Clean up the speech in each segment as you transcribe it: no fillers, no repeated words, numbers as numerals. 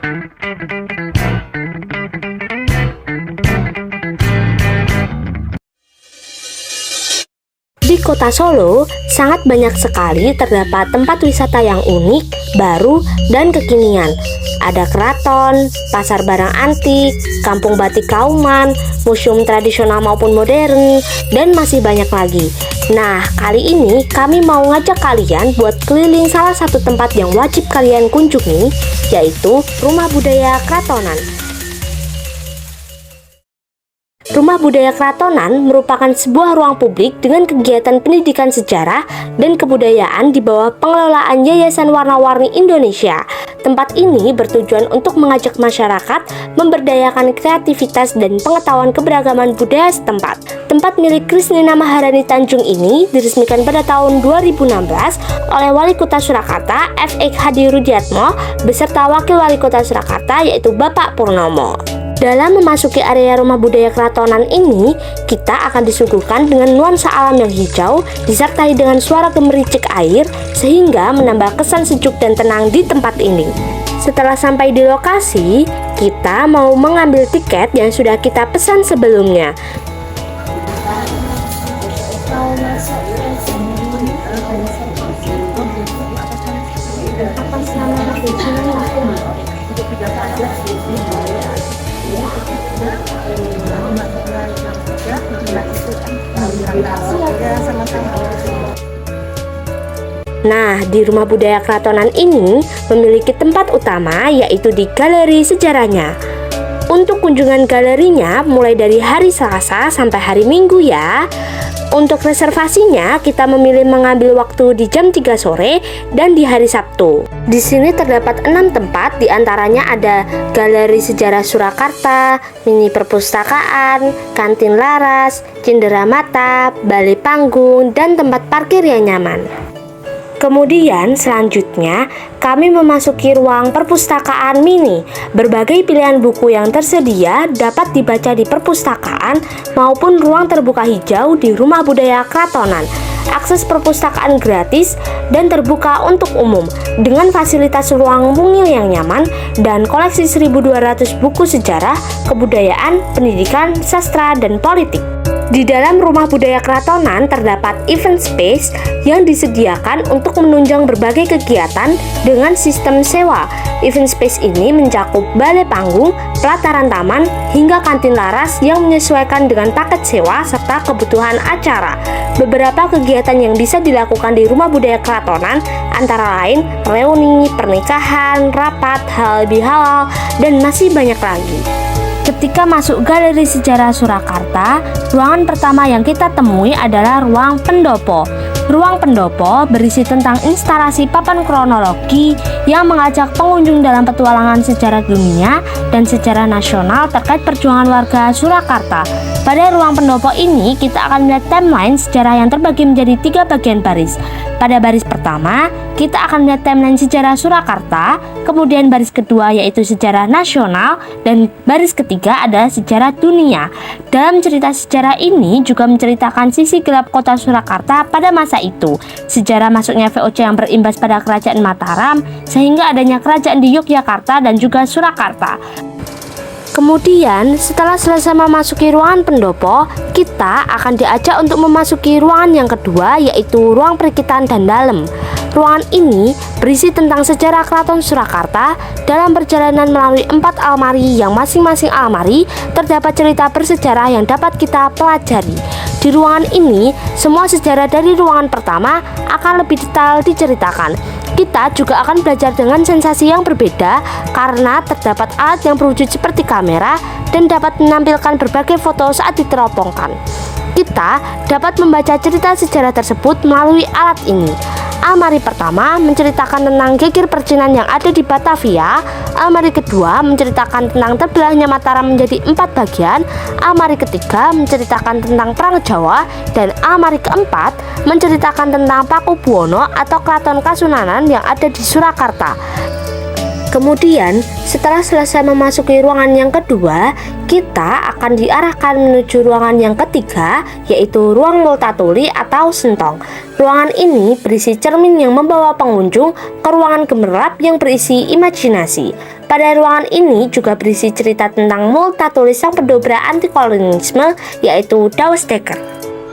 Di kota Solo, sangat banyak sekali terdapat tempat wisata yang unik, baru, dan kekinian. Ada keraton, pasar barang antik, kampung batik Kauman, museum tradisional maupun modern, dan masih banyak lagi. Nah, kali ini kami mau ngajak kalian buat keliling salah satu tempat yang wajib kalian kunjungi, yaitu Rumah Budaya Kratonan. Rumah Budaya Kratonan merupakan sebuah ruang publik dengan kegiatan pendidikan sejarah dan kebudayaan di bawah pengelolaan Yayasan Warna-Warni Indonesia. Tempat ini bertujuan untuk mengajak masyarakat memberdayakan kreativitas dan pengetahuan keberagaman budaya setempat. Tempat milik Krisnina Maharani Tanjung ini diresmikan pada tahun 2016 oleh Wali Kota Surakarta F.X. Hadi Rudiatmo beserta Wakil Wali Kota Surakarta yaitu Bapak Purnomo. Dalam memasuki area Rumah Budaya Kratonan ini, kita akan disuguhkan dengan nuansa alam yang hijau, disertai dengan suara gemericik air, sehingga menambah kesan sejuk dan tenang di tempat ini. Setelah sampai di lokasi, kita mau mengambil tiket yang sudah kita pesan sebelumnya. Nah, di Rumah Budaya Kratonan ini memiliki tempat utama yaitu di galeri sejarahnya. Untuk kunjungan galerinya mulai dari hari Selasa sampai hari Minggu ya. Untuk reservasinya kita memilih mengambil waktu di jam 3 sore dan di hari Sabtu. Di sini terdapat 6 tempat, diantaranya ada Galeri Sejarah Surakarta, Mini Perpustakaan, Kantin Laras, Cenderamata, Balai Panggung, dan tempat parkir yang nyaman. Kemudian selanjutnya kami memasuki ruang perpustakaan mini. Berbagai pilihan buku yang tersedia dapat dibaca di perpustakaan maupun ruang terbuka hijau di Rumah Budaya Kratonan. Akses perpustakaan gratis dan terbuka untuk umum dengan fasilitas ruang mungil yang nyaman dan koleksi 1.200 buku sejarah, kebudayaan, pendidikan, sastra, dan politik. Di dalam Rumah Budaya Kratonan terdapat event space yang disediakan untuk menunjang berbagai kegiatan dengan sistem sewa. Event space ini mencakup balai panggung, pelataran taman, hingga kantin laras yang menyesuaikan dengan paket sewa serta kebutuhan acara. Beberapa kegiatan yang bisa dilakukan di Rumah Budaya Kratonan antara lain reuni, pernikahan, rapat, halal bihalal, dan masih banyak lagi. Ketika masuk Galeri Sejarah Surakarta, ruangan pertama yang kita temui adalah ruang pendopo. Ruang pendopo berisi tentang instalasi papan kronologi yang mengajak pengunjung dalam petualangan sejarah dunia dan sejarah nasional terkait perjuangan warga Surakarta. Pada ruang pendopo ini, kita akan melihat timeline sejarah yang terbagi menjadi 3 bagian baris. Pada baris pertama, kita akan melihat timeline sejarah Surakarta, kemudian baris kedua yaitu sejarah nasional, dan baris ketiga adalah sejarah dunia. Dalam cerita sejarah ini juga menceritakan sisi gelap kota Surakarta pada masa itu, sejarah masuknya VOC yang berimbas pada kerajaan Mataram, sehingga adanya kerajaan di Yogyakarta dan juga Surakarta. Kemudian, setelah selesai memasuki ruangan pendopo, kita akan diajak untuk memasuki ruangan yang kedua, yaitu ruang perikitan dan dalem. Ruangan ini berisi tentang sejarah Keraton Surakarta dalam perjalanan melalui 4 almari yang masing-masing almari terdapat cerita bersejarah yang dapat kita pelajari. Di ruangan ini, semua sejarah dari ruangan pertama akan lebih detail diceritakan. Kita juga akan belajar dengan sensasi yang berbeda karena terdapat alat yang berwujud seperti kamera dan dapat menampilkan berbagai foto saat diteropongkan. Kita dapat membaca cerita sejarah tersebut melalui alat ini. Almari pertama menceritakan tentang geger percinan yang ada di Batavia. Almari kedua menceritakan tentang terbelahnya Mataram menjadi 4 bagian. Almari ketiga menceritakan tentang Perang Jawa. Dan almari keempat menceritakan tentang Pakubuwono atau Keraton Kasunanan yang ada di Surakarta. Kemudian, setelah selesai memasuki ruangan yang kedua, kita akan diarahkan menuju ruangan yang ketiga, yaitu ruang multatuli atau sentong. Ruangan ini berisi cermin yang membawa pengunjung ke ruangan gemerlap yang berisi imajinasi. Pada ruangan ini juga berisi cerita tentang Multatuli sang pendobrak anti kolonialisme, yaitu Douwe Dekker.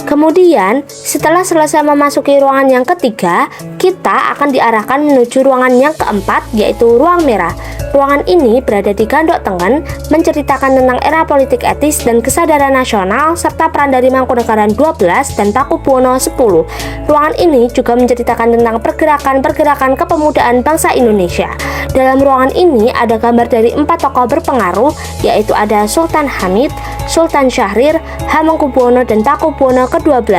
Kemudian, setelah selesai memasuki ruangan yang ketiga, kita akan diarahkan menuju ruangan yang keempat, yaitu ruang merah. Ruangan ini berada di Gandok Tengen, menceritakan tentang era politik etis dan kesadaran nasional, serta peran dari Mangkunegaran 12 dan Pakubuwono 10. Ruangan ini juga menceritakan tentang pergerakan-pergerakan kepemudaan bangsa Indonesia. Dalam ruangan ini ada gambar dari 4 tokoh berpengaruh, yaitu ada Sultan Hamid, Sultan Syahrir, Hamengkubuwono, dan Pakubuwono ke-12.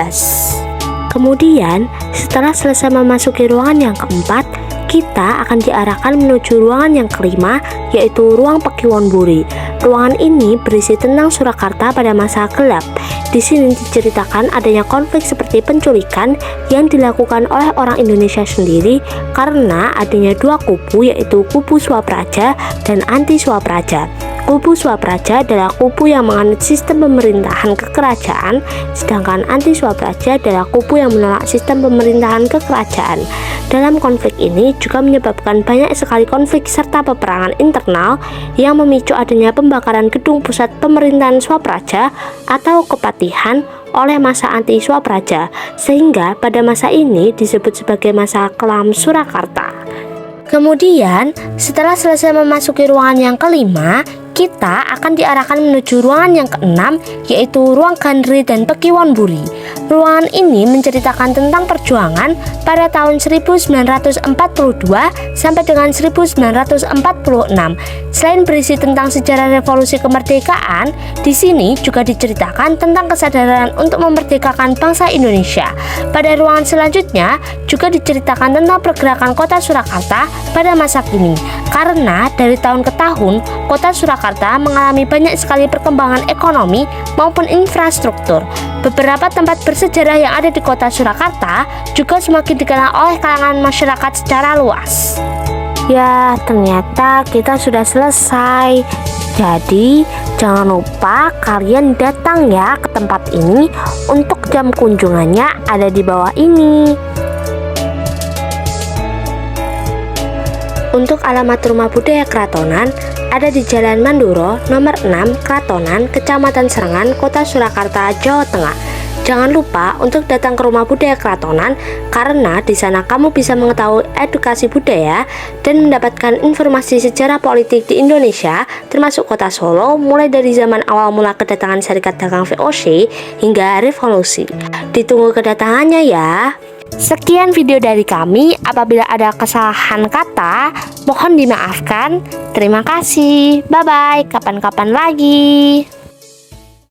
Kemudian, setelah selesai memasuki ruangan yang keempat, kita akan diarahkan menuju ruangan yang kelima, yaitu ruang Pakiwon Buri. Ruangan ini berisi tentang Surakarta pada masa gelap. Di sini diceritakan adanya konflik seperti penculikan yang dilakukan oleh orang Indonesia sendiri karena adanya dua kubu, yaitu kubu Swapraja dan anti Swapraja. Kubu Swapraja adalah kubu yang menganut sistem pemerintahan kekerajaan, sedangkan anti Swapraja adalah kubu yang menolak sistem pemerintahan kekerajaan. Dalam konflik ini juga menyebabkan banyak sekali konflik serta peperangan internal yang memicu adanya pembakaran gedung pusat pemerintahan Swapraja atau Kepatihan oleh masa anti Swapraja, sehingga pada masa ini disebut sebagai masa kelam Surakarta. Kemudian, setelah selesai memasuki ruangan yang kelima, kita akan diarahkan menuju ruangan yang keenam, yaitu ruang Gandri dan Pakiwon Buri. Ruangan ini menceritakan tentang perjuangan pada tahun 1942 sampai dengan 1946. Selain berisi tentang sejarah revolusi kemerdekaan, di sini juga diceritakan tentang kesadaran untuk memerdekakan bangsa Indonesia. Pada ruangan selanjutnya juga diceritakan tentang pergerakan kota Surakarta pada masa kini. Karena dari tahun ke tahun, kota Surakarta mengalami banyak sekali perkembangan ekonomi maupun infrastruktur. Beberapa tempat bersejarah yang ada di kota Surakarta juga semakin dikenal oleh kalangan masyarakat secara luas. Ya, ternyata kita sudah selesai. Jadi, jangan lupa kalian datang ya ke tempat ini. Untuk jam kunjungannya ada di bawah ini. Untuk alamat Rumah Budaya Kratonan ada di Jalan Manduro, nomor 6, Kratonan, Kecamatan Serengan, Kota Surakarta, Jawa Tengah. Jangan lupa untuk datang ke Rumah Budaya Kratonan karena di sana kamu bisa mengetahui edukasi budaya dan mendapatkan informasi sejarah politik di Indonesia, termasuk Kota Solo, mulai dari zaman awal mula kedatangan Serikat Dagang VOC hingga revolusi. Ditunggu kedatangannya ya. Sekian video dari kami. Apabila ada kesalahan kata, mohon dimaafkan. Terima kasih. Bye-bye. Kapan-kapan lagi.